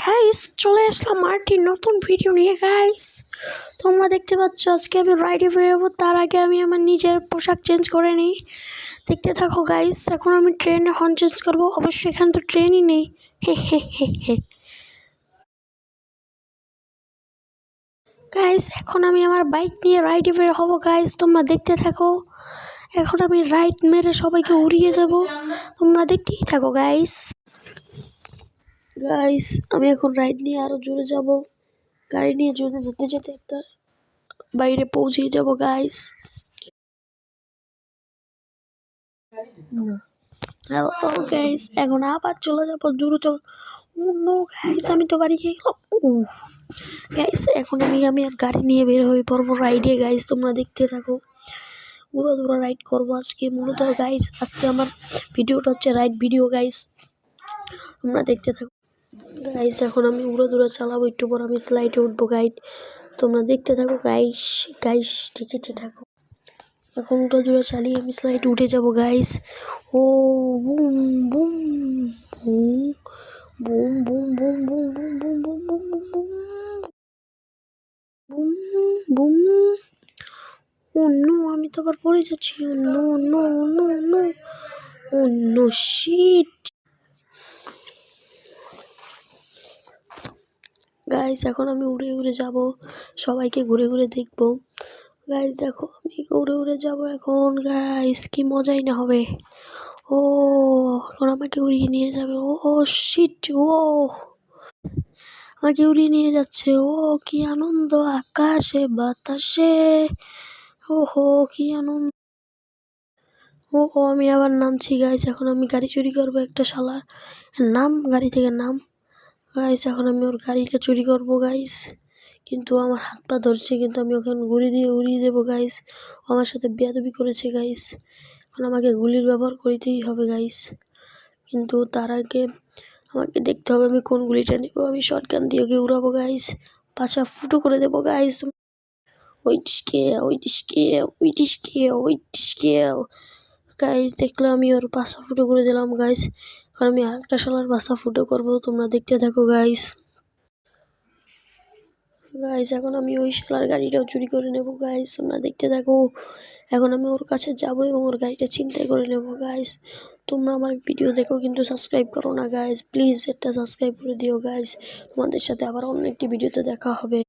Guys চলে আসলাম RT নতুন video নিয়ে গাইস। তোমরা দেখতে পাচ্ছ আজকে আমি রাইডে বেরোবো, তার আগে আমি আমার নিজের পোশাক চেঞ্জ করে নিই। দেখতে থাকো গাইস। এখন আমি ট্রেনে হর্ন চেঞ্জ করবো, অবশ্যই এখানে তো ট্রেনই নেই। হে হে হে হে গাইস, এখন আমি আমার বাইক নিয়ে রাইডে বের হবো গাইস, তোমরা দেখতে থাকো। এখন আমি রাইড মেরে সবাইকে উড়িয়ে দেবো, তোমরা দেখতেই থাকো গাইস। গাইস আমি এখন রাইড নিয়ে আরো জোরে যাব, গাড়ি নিয়ে জোরে যেতে যেতে একটা বাইরে পৌঁছে যাব গাইস। হ্যালো গাইস, এখন আবার চলে যাবো দ্রুত। নো গাইস, আমি তো বাড়ি গিয়ে গেলাম। গাইস এখন আমি আর গাড়ি নিয়ে বের হয়ে পড়বো রাইডে গাইস, তোমরা দেখতে থাকো। পুরো দূরে রাইড করবো আজকে। মূলত গাইস আজকে আমার ভিডিওটা হচ্ছে রাইড ভিডিও গাইস, তোমরা দেখতে থাকো গাইস। এখন আমি উড়ো দূরে চালাবো, একটু পর আমি স্লাইডে উঠবো গাইড, তোমরা দেখতে থাকো গাইস। গাইস টিকেটে থাকো। এখন উড়ো দূরে চালিয়ে আমি স্লাইডে উঠে যাবো guys. Oh boom boom boom boom boom boom boom boom boom boom boom boom boom boom. Oh no, আমি তো আবার পড়ে যাচ্ছি। Oh no no no no, oh no shit guys. এখন আমি উড়ে উড়ে যাব, সবাইকে ঘুরে ঘুরে দেখবো গাইস। দেখো আমি উড়ে উড়ে যাব এখন গাইস, কি মজাই না হবে। ও এখন আমাকে উড়িয়ে নিয়ে যাবে। ও শিট, ও আমাকে উড়িয়ে নিয়ে যাচ্ছে। ও কি আনন্দ, আকাশে বাতাসে, ও হো কি আনন্দ। ও আমি আবার নামছি গাইস। এখন আমি গাড়ি চুরি করবো একটা শালার। নাম গাড়ি থেকে নাম গাইস। এখন আমি ওর গাড়িটা চুরি করবো গাইস, কিন্তু আমার হাত পা ধরছে, কিন্তু আমি ওখানে গুলি দিয়ে উড়িয়ে দেবো গাইস। ও আমার সাথে বেয়াদবি করেছে গাইস, এখন আমাকে গুলির ব্যবহার করতেই হবে গাইস। কিন্তু তার আগে আমাকে দেখতে হবে আমি কোন গুলিটা নেব। আমি শটগান দিয়ে ওকে উড়াবো গাইস, পাছা ফুটো করে দেবো গাইস। গাইস দেখলাম আমি ওর পাশা ফুটো করে দিলাম গাইস। এখন আমি আরেকটা শালার পাশা ফুটো করবো, তোমরা দেখতে থাকো গাইস। গাইস এখন আমি ওই শালার গাড়িটাও চুরি করে নেবো গাইস, তোমরা দেখতে থাকো। এখন আমি ওর কাছে যাবো এবং ওর গাড়িটা ছিনতাই করে নেবো গাইস। তোমরা আমার ভিডিও দেখো কিন্তু সাবস্ক্রাইব করো না গাইস, প্লিজ একটা সাবস্ক্রাইব করে দিও গাইস। তোমাদের সাথে আবার অন্য একটি ভিডিওতে দেখা হবে।